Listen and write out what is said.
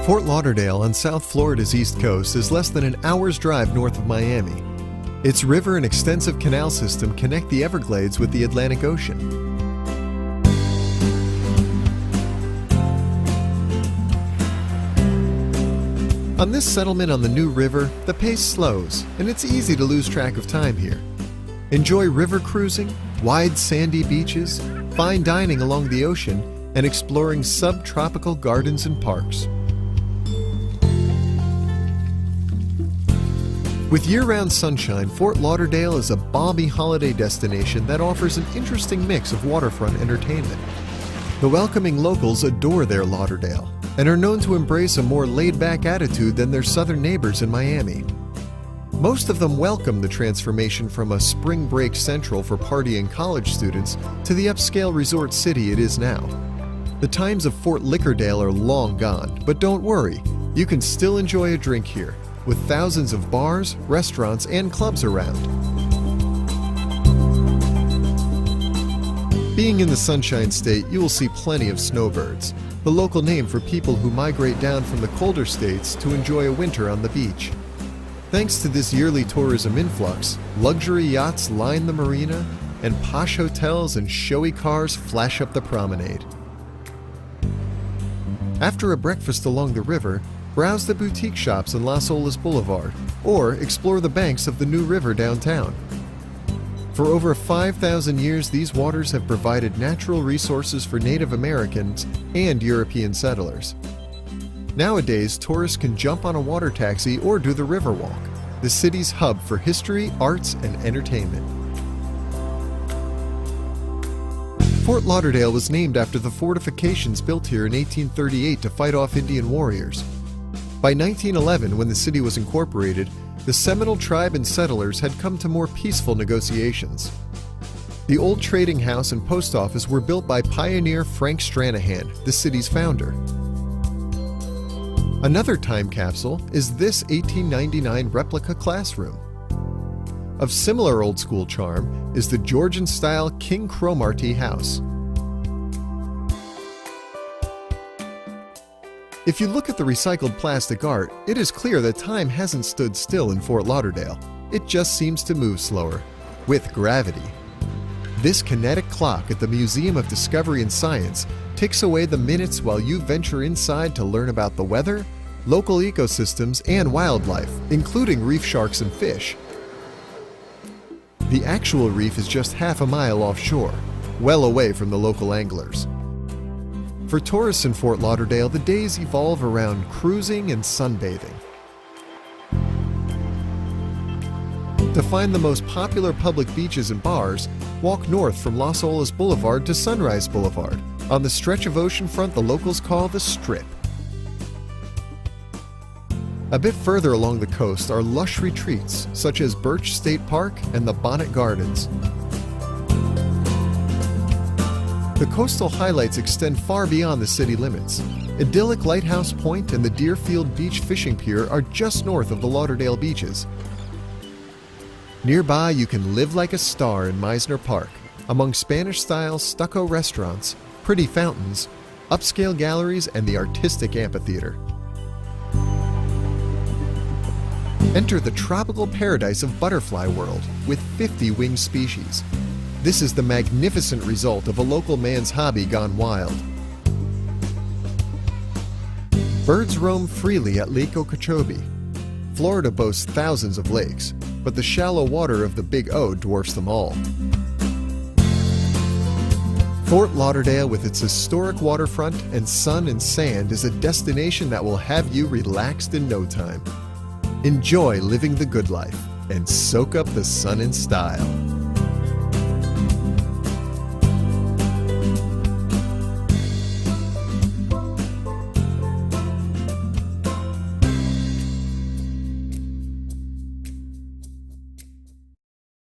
Fort Lauderdale on South Florida's east coast is less than an hour's drive north of Miami. Its river and extensive canal system connect the Everglades with the Atlantic Ocean. On this settlement on the new river, the pace slows, and it's easy to lose track of time here. Enjoy river cruising, wide sandy beaches, fine dining along the ocean, and exploring subtropical gardens and parks. With year-round sunshine, Fort Lauderdale is a balmy holiday destination that offers an interesting mix of waterfront entertainment. The welcoming locals adore their Lauderdale and are known to embrace a more laid-back attitude than their southern neighbors in Miami. Most of them welcome the transformation from a spring break central for partying college students to the upscale resort city it is now. The times of Fort Lauderdale are long gone, but don't worry, you can still enjoy a drink here, with thousands of bars, restaurants, and clubs around. Being in the Sunshine State, you will see plenty of snowbirds, the local name for people who migrate down from the colder states to enjoy a winter on the beach. Thanks to this yearly tourism influx, luxury yachts line the marina, and posh hotels and showy cars flash up the promenade. After a breakfast along the river, browse the boutique shops on Sunrise Boulevard, or explore the banks of the new river downtown. For over 5,000 years, these waters have provided natural resources for Native Americans and European settlers. Nowadays, tourists can jump on a water taxi or do the river walk, the city's hub for history, arts, and entertainment. Fort Lauderdale was named after the fortifications built here in 1838 to fight off Indian warriors. By 1911, when the city was incorporated, the Seminole tribe and settlers had come to more peaceful negotiations. The old trading house and post office were built by pioneer Frank Stranahan, the city's founder. Another time capsule is this 1899 replica classroom. Of similar old-school charm is the Georgian-style King Cromarty house. If you look at the recycled plastic art, it is clear that time hasn't stood still in Fort Lauderdale. It just seems to move slower, with gravity. This kinetic clock at the Museum of Discovery and Science ticks away the minutes while you venture inside to learn about the weather, local ecosystems, and wildlife, including reef sharks and fish. The actual reef is just half a mile offshore, well away from the local anglers. For tourists in Fort Lauderdale, the days evolve around cruising and sunbathing. To find the most popular public beaches and bars, walk north from Sunrise Boulevard to Sunrise Boulevard, on the stretch of oceanfront the locals call the Strip. A bit further along the coast are lush retreats, such as Birch State Park and the Bonnet Gardens. The coastal highlights extend far beyond the city limits. Idyllic Lighthouse Point and the Deerfield Beach Fishing Pier are just north of the Lauderdale beaches. Nearby, you can live like a star in Meisner Park, among Spanish-style stucco restaurants, pretty fountains, upscale galleries, and the artistic amphitheater. Enter the tropical paradise of Butterfly World with 50 winged species. This is the magnificent result of a local man's hobby gone wild. Birds roam freely at Lake Okeechobee. Florida boasts thousands of lakes, but the shallow water of the Big O dwarfs them all. Fort Lauderdale, with its historic waterfront and sun and sand, is a destination that will have you relaxed in no time. Enjoy living the good life and soak up the sun in style.